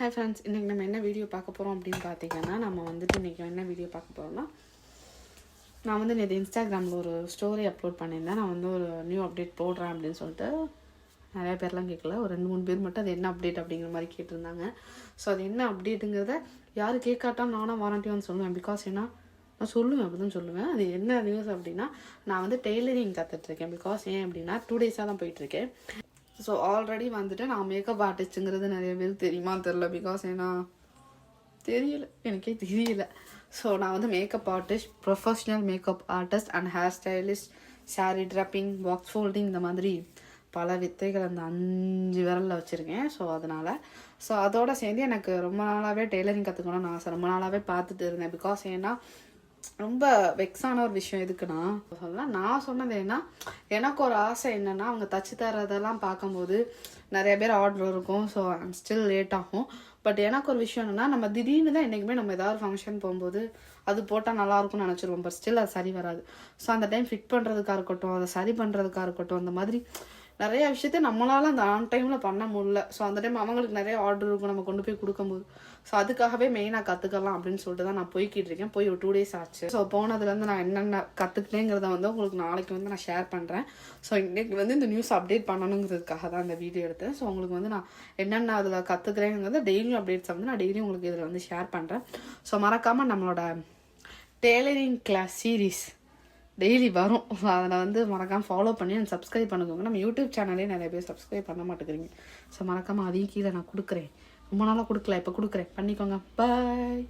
Hi friends, இன்றைக்கி நம்ம என்ன வீடியோ பார்க்க போகிறோம் அப்படின்னு பார்த்தீங்கன்னா, நம்ம வந்துட்டு இன்றைக்கி என்ன வீடியோ பார்க்க போகிறோம்னா, நான் வந்து நேற்று இன்ஸ்டாகிராமில் ஒரு ஸ்டோரி அப்லோட் பண்ணியிருந்தேன். நான் வந்து ஒரு நியூ அப்டேட் போடுறேன் அப்படின்னு சொல்லிட்டு நிறையா பேர்லாம் கேட்கல, ஒரு 2-3 பேர் மட்டும் அது என்ன அப்டேட் அப்படிங்கிற மாதிரி கேட்டிருந்தாங்க. ஸோ அது என்ன அப்டேட்டுங்கிறத யார் கேட்காட்டாலும் நானும் வாரண்டியும் சொல்லுவேன். பிகாஸ் ஏன்னா நான் சொல்லுவேன், அப்படி தான் சொல்லுவேன். அது என்ன நியூஸ் அப்படின்னா, நான் வந்து டெய்லரிங் கற்றுட்ருக்கேன். பிகாஸ் ஏன் அப்படின்னா 2 டேஸாக தான் போயிட்டுருக்கேன். ஸோ ஆல்ரெடி வந்துட்டு நான் மேக்கப் ஆர்டிஸ்ட்டுங்கிறது நிறைய பேருக்கு தெரியுமா தெரில. பிகாஸ் ஏன்னா தெரியல, எனக்கே தெரியல. ஸோ நான் வந்து makeup artist, professional makeup artist and hair stylist, sari draping, box folding, இந்த மாதிரி பல வித்தைகள் அந்த 5 விரலில் வச்சுருக்கேன். ஸோ அதோடு சேர்ந்து எனக்கு ரொம்ப நாளாகவே டெய்லரிங் கற்றுக்கணும்னு ஆசை. ரொம்ப நாளாகவே பார்த்துட்டு இருந்தேன். பிகாஸ் ஏன்னா ரொம்ப வெக்ஸான ஒரு விஷயம் எதுக்குன்னா சொல்லலாம். நான் சொன்னது ஏன்னா எனக்கு ஒரு ஆசை என்னென்னா, அவங்க தச்சு தரதெல்லாம் பார்க்கும்போது நிறைய பேர் ஆர்டர் இருக்கும். ஸோ ஸ்டில் லேட் ஆகும். பட் எனக்கு ஒரு விஷயம் என்னென்னா, நம்ம திடீர்னு தான் என்றைக்குமே நம்ம ஏதாவது ஃபங்க்ஷன் போகும்போது அது போட்டால் நல்லாயிருக்கும்னு நினச்சிருவோம். பட் ஸ்டில் அது சரி வராது. ஸோ அந்த டைம் ஃபிட் பண்ணுறதுக்காக இருக்கட்டும், அதை சரி பண்ணுறதுக்காக இருக்கட்டும், அந்த மாதிரி நிறைய விஷயத்த நம்மளால் அந்த ஆன் டைமில் பண்ண முடியல. ஸோ அந்த டைம் அவங்களுக்கு நிறைய ஆர்டர் இருக்கும் நம்ம கொண்டு போய் கொடுக்கும்போது. ஸோ அதுக்காகவே மெயினாக கற்றுக்கலாம் அப்படின்னு சொல்லிட்டு தான் நான் போய்கிட்டு இருக்கேன். போய் ஒரு 2 டேஸ் ஆச்சு. ஸோ போனதுலேருந்து நான் என்னென்ன கற்றுக்கிட்டேங்கிறத வந்து உங்களுக்கு நாளைக்கு வந்து நான் ஷேர் பண்ணுறேன். ஸோ இன்றைக்கி வந்து இந்த நியூஸ் அப்டேட் பண்ணணுங்கிறதுக்காக தான் இந்த வீடியோ எடுத்தேன். ஸோ உங்களுக்கு வந்து நான் என்னென்ன அதில் கற்றுக்கிறேங்கிறத டெய்லியும் அப்டேட்ஸ் வந்து நான் டெய்லியும் உங்களுக்கு இதில் வந்து ஷேர் பண்ணுறேன். ஸோ மறக்காமல் நம்மளோட டெய்லரிங் கிளாஸ் சீரீஸ் டெய்லி வரும். அதில் வந்து மறக்காமல் ஃபாலோ பண்ணி அண்ட் சப்ஸ்கிரைப் பண்ணுங்க. நம்ம யூடியூப் சேனலே நிறைய பேர் சப்ஸ்கிரைப் பண்ண மாட்டேங்கிறீங்க. ஸோ மறக்காமல் அதையும் கீழே நான் கொடுக்குறேன். ரொம்ப நாளாக கொடுக்கல, இப்போ கொடுக்குறேன், பண்ணிக்கோங்க. பாய்.